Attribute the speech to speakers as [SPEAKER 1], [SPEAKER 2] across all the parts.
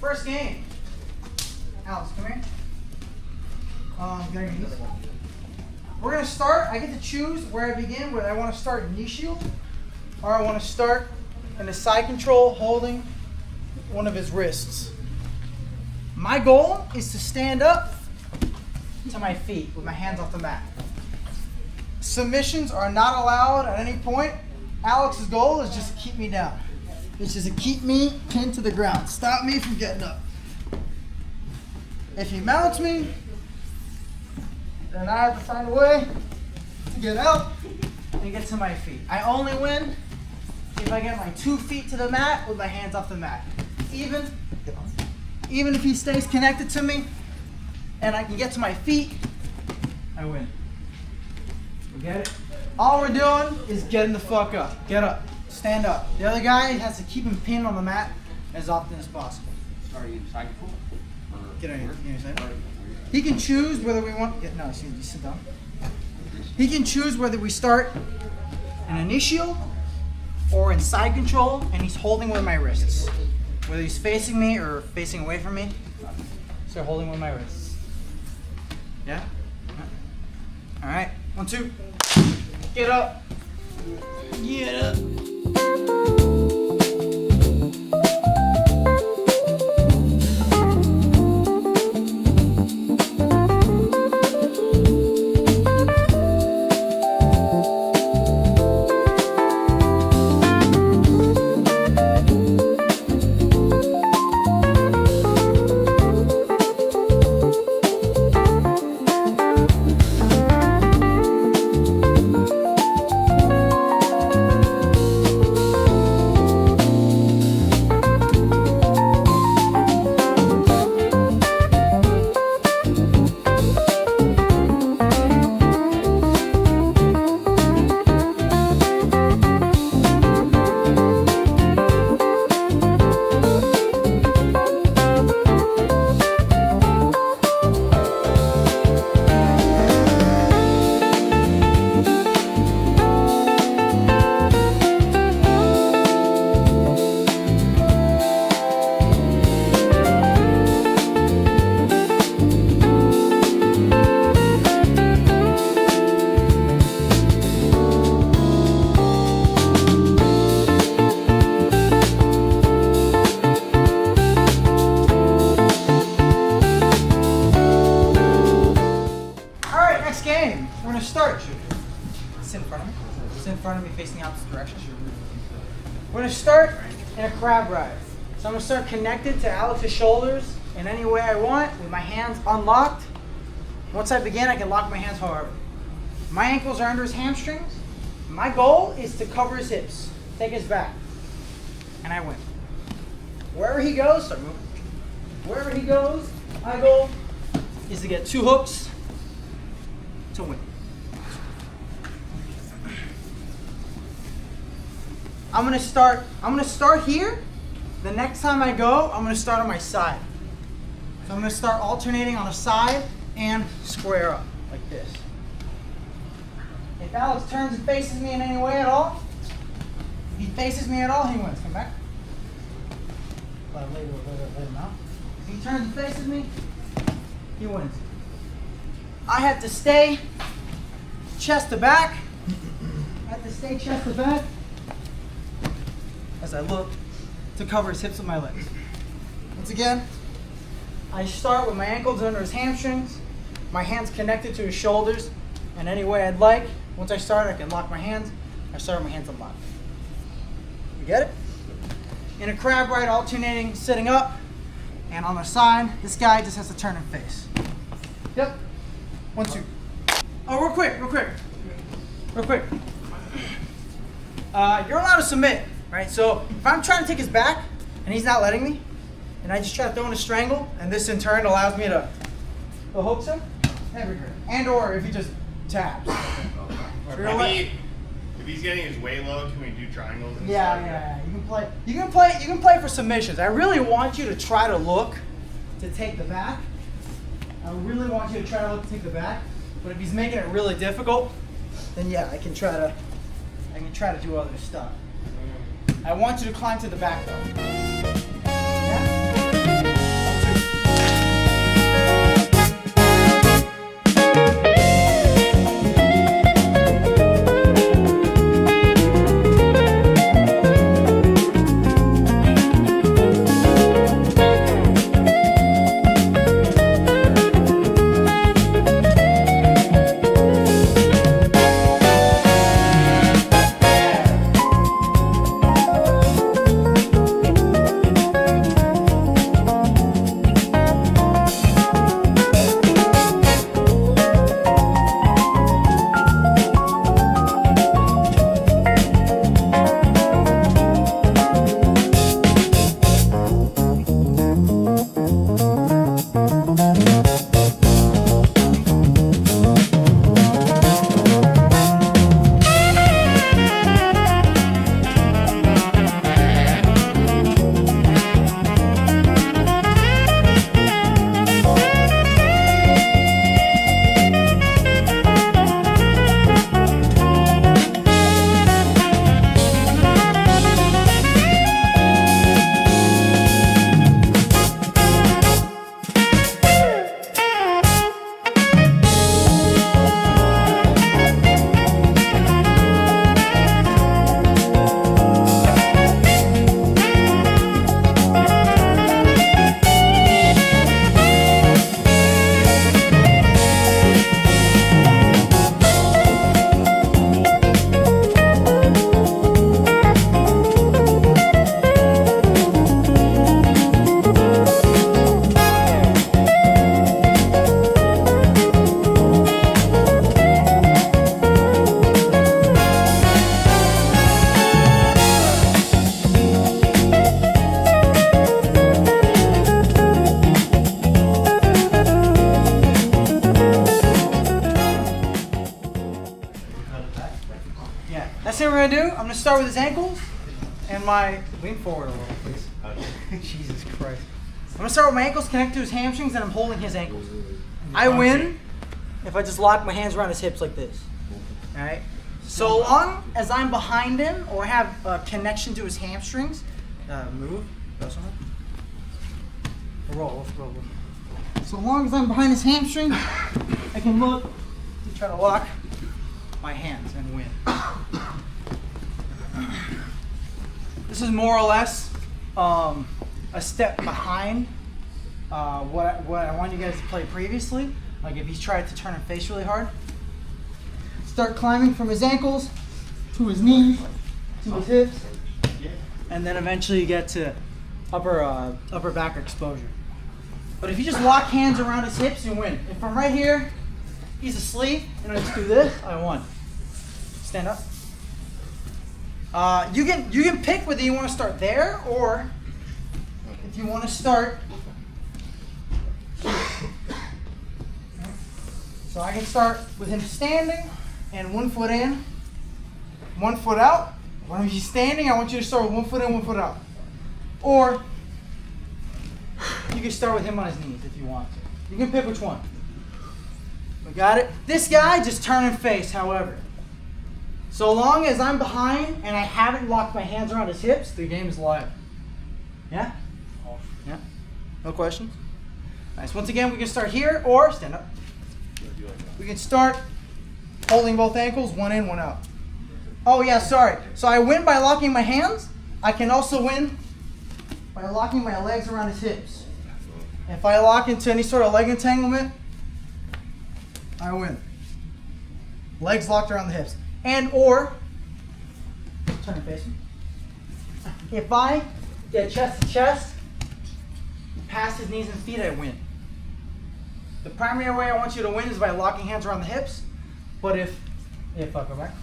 [SPEAKER 1] first game. Alex, come here. Get on your knees. We're gonna start. I get to choose where I begin. Whether I want to start knee shield, or I want to start in a side control, holding one of his wrists. My goal is to stand up to my feet with my hands off the mat. Submissions are not allowed at any point. Alex's goal is just to keep me down. It's just to keep me pinned to the ground. Stop me from getting up. If he mounts me, then I have to find a way to get out and get to my feet. I only win if I get my 2 feet to the mat with my hands off the mat. Even if he stays connected to me and I can get to my feet, I win. You get it? All we're doing is getting the fuck up. Get up. Stand up. The other guy has to keep him pinned on the mat as often as possible.
[SPEAKER 2] Are you side control?
[SPEAKER 1] Get on your side. He can choose whether we want. No, you sit down. He can choose whether we start in a knee shield or in side control, and he's holding with my wrists. Whether he's facing me or facing away from me, so holding with my wrists. Yeah? All right. 1, 2. Get up. Get up. We're going to start. Sit in front of me. Sit in front of me facing the opposite direction. We're going to start in a crab ride. So I'm going to start connected to Alex's shoulders in any way I want with my hands unlocked. Once I begin, I can lock my hands however. My ankles are under his hamstrings. My goal is to cover his hips, take his back, and I win. Wherever he goes, start moving. Wherever he goes, my goal is to get 2 hooks to win. I'm gonna start here. The next time I go, I'm gonna start on my side. So I'm gonna start alternating on a side and square up like this. If Alex turns and faces me in any way at all, if he faces me at all, he wins. Come back. Let him out. If he turns and faces me, he wins. I have to stay chest to back. I have to stay chest to back as I look to cover his hips with my legs. Once again, I start with my ankles under his hamstrings, my hands connected to his shoulders, and any way I'd like. Once I start, I can lock my hands. I start with my hands unlocked. You get it? In a crab ride, alternating, sitting up, and on the side, this guy just has to turn and face. Yep. 1, 2. Oh, real quick. You're allowed to submit, right? So if I'm trying to take his back and he's not letting me, and I just try to throw in a strangle, and this in turn allows me to hook him, that'd be great. And or if he just taps.
[SPEAKER 3] If he's getting his way low, can we do triangles?
[SPEAKER 1] Yeah. You can play for submissions. I really want you to try to look to take the back. I really want you to try to look to take the back. But if he's making it really difficult, then yeah, I can try to do other stuff. I want you to climb to the back though. Yeah? start with his ankles and lean forward a little, please. Jesus Christ. I'm gonna start with my ankles connected to his hamstrings and I'm holding his ankles. I win if I just lock my hands around his hips like this. All right. So long as I'm behind him or have a connection to his hamstrings, move. Roll. So long as I'm behind his hamstring, I can look and try to lock my hands and win. This is more or less a step behind what I wanted you guys to play previously. Like if he's tried to turn and face really hard. Start climbing from his ankles to his knees, to his hips, and then eventually you get to upper back exposure. But if you just lock hands around his hips, you win. If I'm right here, he's asleep, and I just do this, I won. Stand up. You can pick whether you want to start there or if you want to start. So I can start with him standing and 1 foot in, 1 foot out. When he's standing, I want you to start with 1 foot in, 1 foot out. Or you can start with him on his knees if you want to. You can pick which one. We got it? This guy, just turn and face, however. So long as I'm behind and I haven't locked my hands around his hips, the game is live. Yeah? Yeah? No questions? Nice. Once again, we can start here or stand up. We can start holding both ankles, 1 in, 1 out. Oh yeah, sorry. So I win by locking my hands. I can also win by locking my legs around his hips. If I lock into any sort of leg entanglement, I win. Legs locked around the hips. And or, turn and face me. If I get chest to chest, past his knees and feet, I win. The primary way I want you to win is by locking hands around the hips. But if I go back,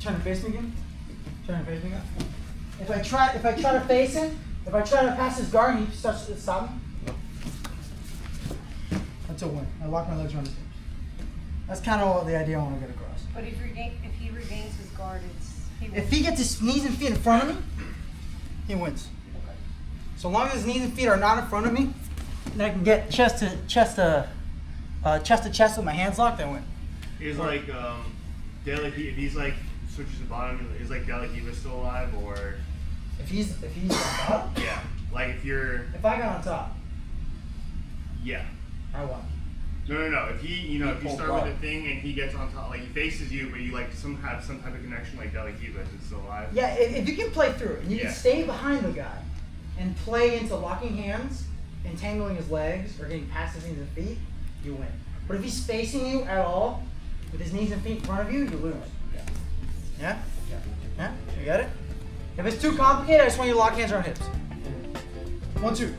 [SPEAKER 1] turn and face me again. Turn and face me again. If I try to face him, if I try to pass his guard and he starts to stop me, that's a win. I lock my legs around his hips. That's kind of the idea I want to get across.
[SPEAKER 2] But if he regains his guard,
[SPEAKER 1] if he gets his knees and feet in front of me, he wins.
[SPEAKER 2] Okay.
[SPEAKER 1] So long as his knees and feet are not in front of me, and I can get chest to chest with my hands locked, I win.
[SPEAKER 3] Is like if he's like switches the bottom, is like Delahiva still alive or?
[SPEAKER 1] If he's on top.
[SPEAKER 3] Yeah, like if
[SPEAKER 1] I got on top.
[SPEAKER 3] Yeah.
[SPEAKER 1] I won.
[SPEAKER 3] No. If if you start with the thing and he gets on top, like he faces you, but you like have some type of connection like Delahiva, is it still alive?
[SPEAKER 1] Yeah, if you can play through it, and you can stay behind the guy and play into locking hands, entangling his legs, or getting past his knees and feet, you win. But if he's facing you at all, with his knees and feet in front of you, you lose. Yeah? Yeah? You got it? If it's too complicated, I just want you to lock hands around hips. 1, 2.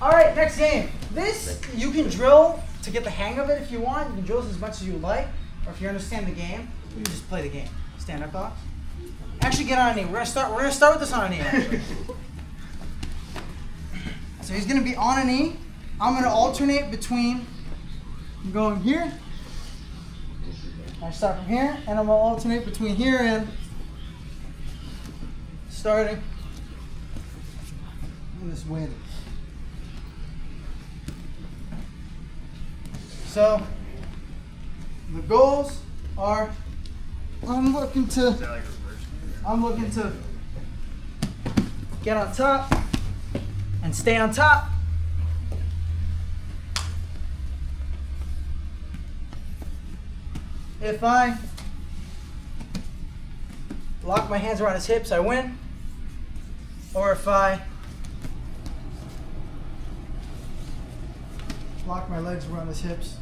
[SPEAKER 1] All right, next game. This, you can drill to get the hang of it if you want. You can drill this as much as you like. Or if you understand the game, you can just play the game. Stand up, Alex. Actually, get on a knee. We're gonna start with this on a knee, actually. So he's gonna be on a knee. I'm gonna alternate between going here I start from here, and I'm gonna alternate between here and starting in this way. So the goals are, I'm looking to get on top and stay on top. If I lock my hands around his hips, I win. Or if I lock my legs around his hips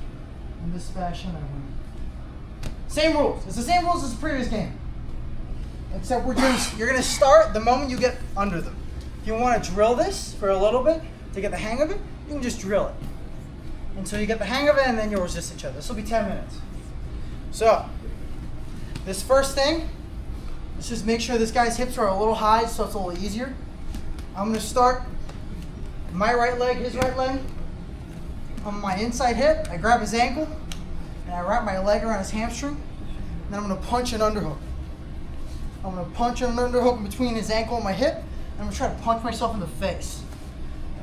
[SPEAKER 1] in this fashion, I win. Same rules. It's the same rules as the previous game. Except you're gonna start the moment you get under them. If you want to drill this for a little bit to get the hang of it, you can just drill it until you get the hang of it, and then you'll resist each other. This will be 10 minutes. So, this first thing, let's just make sure this guy's hips are a little high so it's a little easier. I'm going to start my right leg, his right leg. On my inside hip, I grab his ankle, and I wrap my leg around his hamstring. And then I'm going to punch an underhook. I'm going to punch an underhook in between his ankle and my hip, and I'm going to try to punch myself in the face.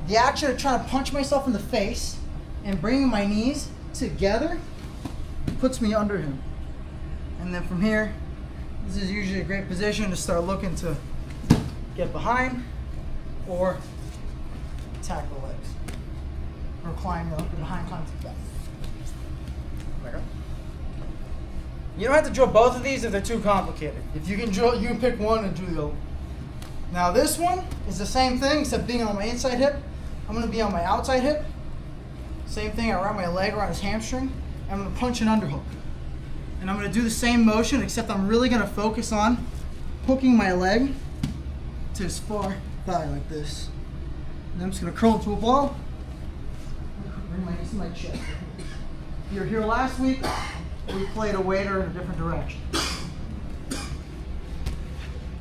[SPEAKER 1] The action of trying to punch myself in the face and bringing my knees together puts me under him. And then from here, this is usually a great position to start looking to get behind or attack the legs. Or climb the behind, climb to the back. There you go. You don't have to drill both of these if they're too complicated. If you can drill, you can pick one and do the other. Now this one is the same thing, except being on my inside hip. I'm going to be on my outside hip. Same thing, I wrap my leg around his hamstring. I'm going to punch an underhook. And I'm going to do the same motion, except I'm really going to focus on hooking my leg to his far thigh like this. And I'm just going to curl into a ball. Bring my knees to my chest. If you were here last week, we played a waiter in a different direction.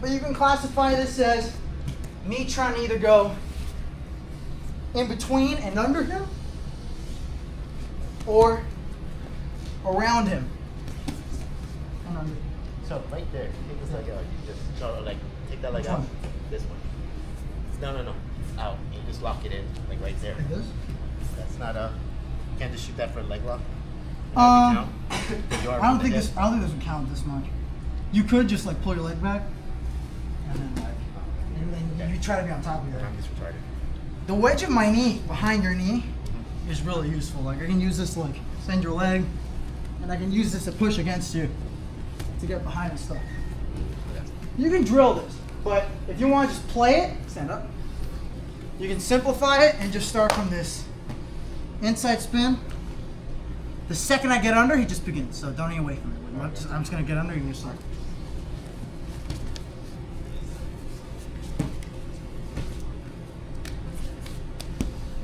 [SPEAKER 1] But you can classify this as me trying to either go in between and under him, or around him and under him.
[SPEAKER 4] So right there, take this leg out. You just take that leg
[SPEAKER 1] Which
[SPEAKER 4] out.
[SPEAKER 1] one?
[SPEAKER 4] This one. No. Out. You just lock it in, like right there.
[SPEAKER 1] Like this?
[SPEAKER 4] That's not a. You can't just shoot that for a leg lock.
[SPEAKER 1] I don't think this would count this much. You could just like pull your leg back, and then you try to be on top of it.
[SPEAKER 4] I'm just retarded.
[SPEAKER 1] The wedge of my knee behind your knee is really useful. Like I can use this to like send your leg, and I can use this to push against you to get behind and stuff. You can drill this, but if you want to just play it, stand up. You can simplify it and just start from this inside spin. The second I get under, he just begins. So don't even wait for me. I'm just gonna get under and you start.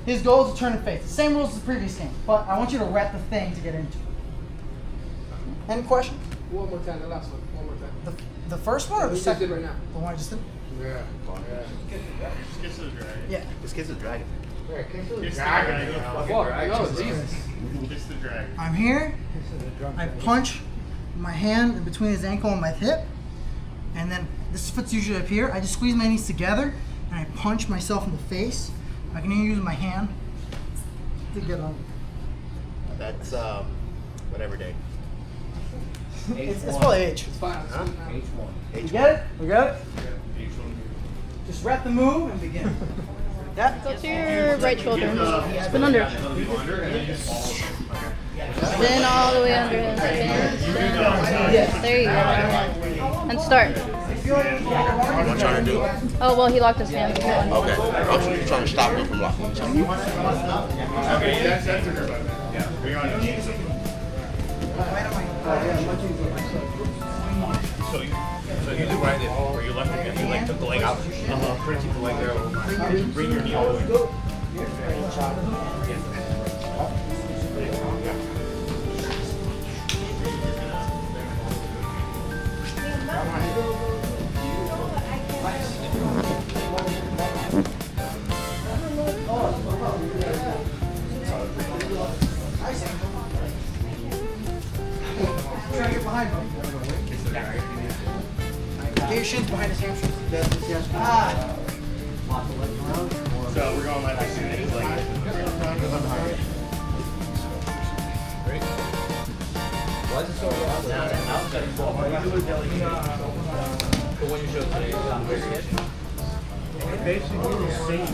[SPEAKER 1] His goal is to turn and face. Same rules as the previous game, but I want you to rep the thing to get into. Any questions?
[SPEAKER 5] One more time, the last one. One more time.
[SPEAKER 1] The first one or the
[SPEAKER 5] We just
[SPEAKER 1] second?
[SPEAKER 5] did right now.
[SPEAKER 1] The one I just did?
[SPEAKER 5] Yeah.
[SPEAKER 3] Just get to the dragon.
[SPEAKER 1] Yeah.
[SPEAKER 4] This kid's a dragon.
[SPEAKER 5] Yeah, can't feel the
[SPEAKER 3] Kiss the
[SPEAKER 5] dragon.
[SPEAKER 3] dragon.
[SPEAKER 5] Fuck, I know, Jesus.
[SPEAKER 3] Kiss the dragon.
[SPEAKER 1] I'm here. I punch my hand in between his ankle and my hip, and then this foot's usually up here. I just squeeze my knees together and I punch myself in the face. I can even use my hand to get on.
[SPEAKER 4] That's whatever day.
[SPEAKER 1] It's probably H.
[SPEAKER 5] It's fine.
[SPEAKER 4] Huh?
[SPEAKER 1] You get it? We got it? Just rep the move and begin. That?
[SPEAKER 6] Go to your right shoulder. Spin under. Spin all the way under him. Spin. There you go. And start.
[SPEAKER 7] What am I trying to do?
[SPEAKER 6] Oh, well, he locked his hands.
[SPEAKER 7] Okay. I'm trying to stop him from locking his hands.
[SPEAKER 3] Okay, that's a good one. Yeah. Bring on it.
[SPEAKER 8] So you did right there, where you left it, and you like took the leg out. Try to keep the leg there. Bring your knee all the way.
[SPEAKER 1] Try to get
[SPEAKER 3] So we're going live as soon as
[SPEAKER 8] Why is it so loud? Outside ball. When you do a deli heat, the one you showed today is on the sketch. Basically the same.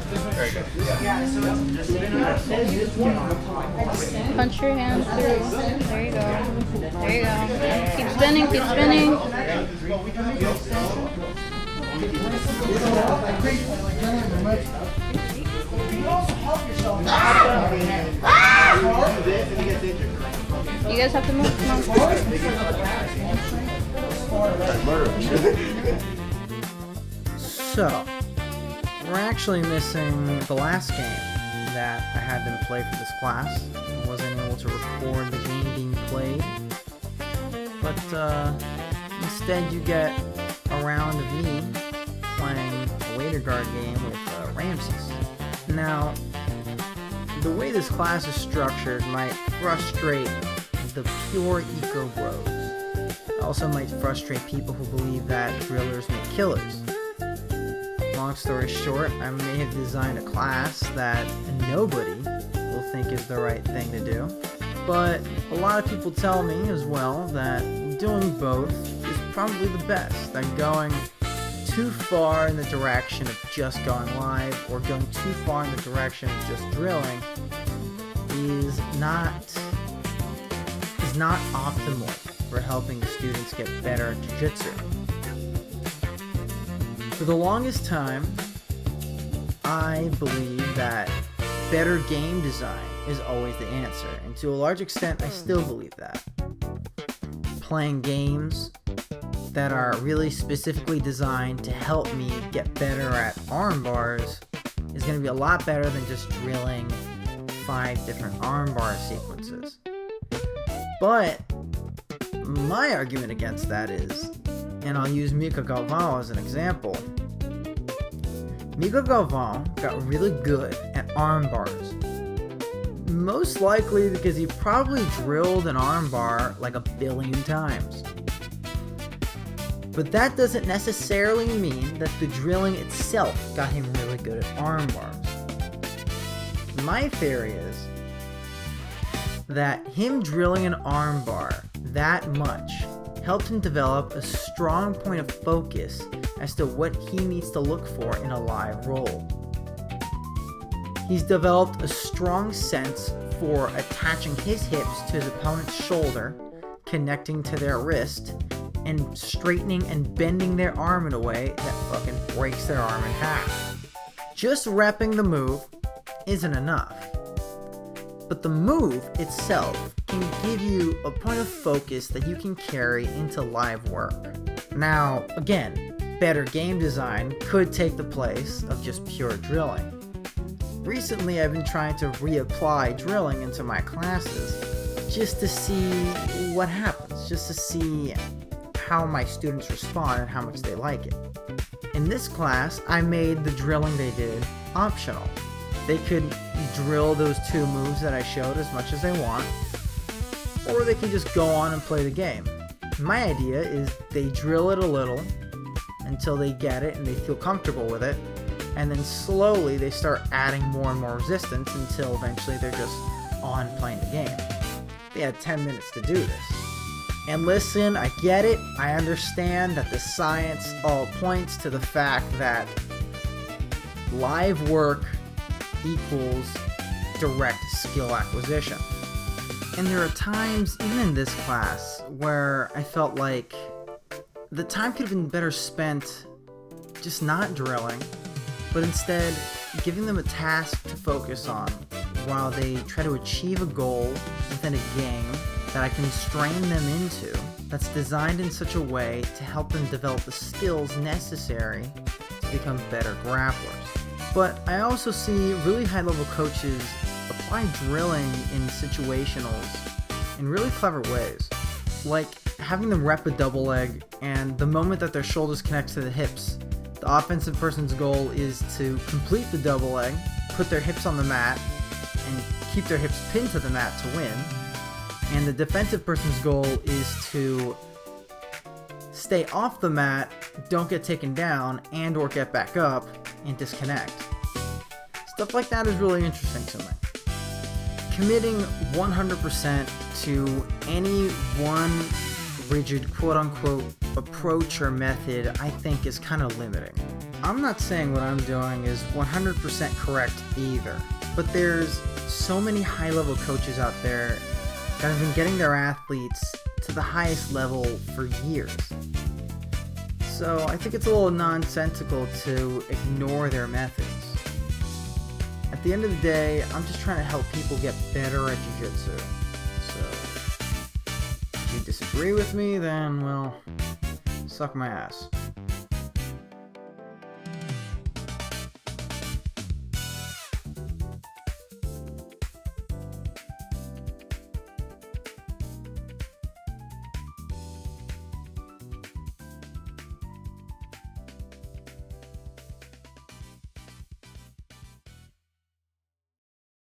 [SPEAKER 8] Very good.
[SPEAKER 6] Punch your hand through. There you go. There you go. Keep spinning, keep spinning. You guys have to move. Come on.
[SPEAKER 1] So, we're actually missing the last game that I had them play for this class. I wasn't able to record the game being played. But instead you get a round of me playing a waiter guard game with Ramses. Now, the way this class is structured might frustrate the pure eco bros. It also might frustrate people who believe that drillers make killers. Long story short, I may have designed a class that nobody will think is the right thing to do. But a lot of people tell me as well that doing both is probably the best. That going too far in the direction of just going live or going too far in the direction of just drilling is not optimal for helping the students get better at jiu-jitsu. For the longest time, I believe that better game design is always the answer, and to a large extent, I still believe that. Playing games that are really specifically designed to help me get better at arm bars is going to be a lot better than just drilling 5 different arm bar sequences. But my argument against that is, and I'll use Mika Galvão as an example. Mika Galvão got really good at arm bars. Most likely because he probably drilled an arm bar like 1 billion times. But that doesn't necessarily mean that the drilling itself got him really good at arm bars. My theory is that him drilling an arm bar that much helped him develop a strong point of focus as to what he needs to look for in a live roll. He's developed a strong sense for attaching his hips to his opponent's shoulder, connecting to their wrist, and straightening and bending their arm in a way that fucking breaks their arm in half. Just repping the move isn't enough. But the move itself can give you a point of focus that you can carry into live work. Now, again, better game design could take the place of just pure drilling. Recently, I've been trying to reapply drilling into my classes just to see what happens, just to see how my students respond and how much they like it. In this class, I made the drilling they did optional. They could drill those 2 moves that I showed as much as they want, or they can just go on and play the game. My idea is they drill it a little until they get it and they feel comfortable with it, and then slowly they start adding more and more resistance until eventually they're just on playing the game. They had 10 minutes to do this. And listen, I get it. I understand that the science all points to the fact that live work equals direct skill acquisition. And there are times, even in this class, where I felt like the time could have been better spent just not drilling, but instead giving them a task to focus on while they try to achieve a goal within a game that I can strain them into, that's designed in such a way to help them develop the skills necessary to become better grapplers. But I also see really high-level coaches apply drilling in situationals in really clever ways. Like having them rep a double leg, and the moment that their shoulders connect to the hips, the offensive person's goal is to complete the double leg, put their hips on the mat, and keep their hips pinned to the mat to win. And the defensive person's goal is to stay off the mat, don't get taken down, and or get back up and disconnect. Stuff like that is really interesting to me. Committing 100% to any one rigid quote-unquote approach or method, I think is kind of limiting. I'm not saying what I'm doing is 100% correct either, but there's so many high-level coaches out there that have been getting their athletes to the highest level for years. So I think it's a little nonsensical to ignore their methods. At the end of the day, I'm just trying to help people get better at jiu-jitsu. So, if you disagree with me, then, well, suck my ass.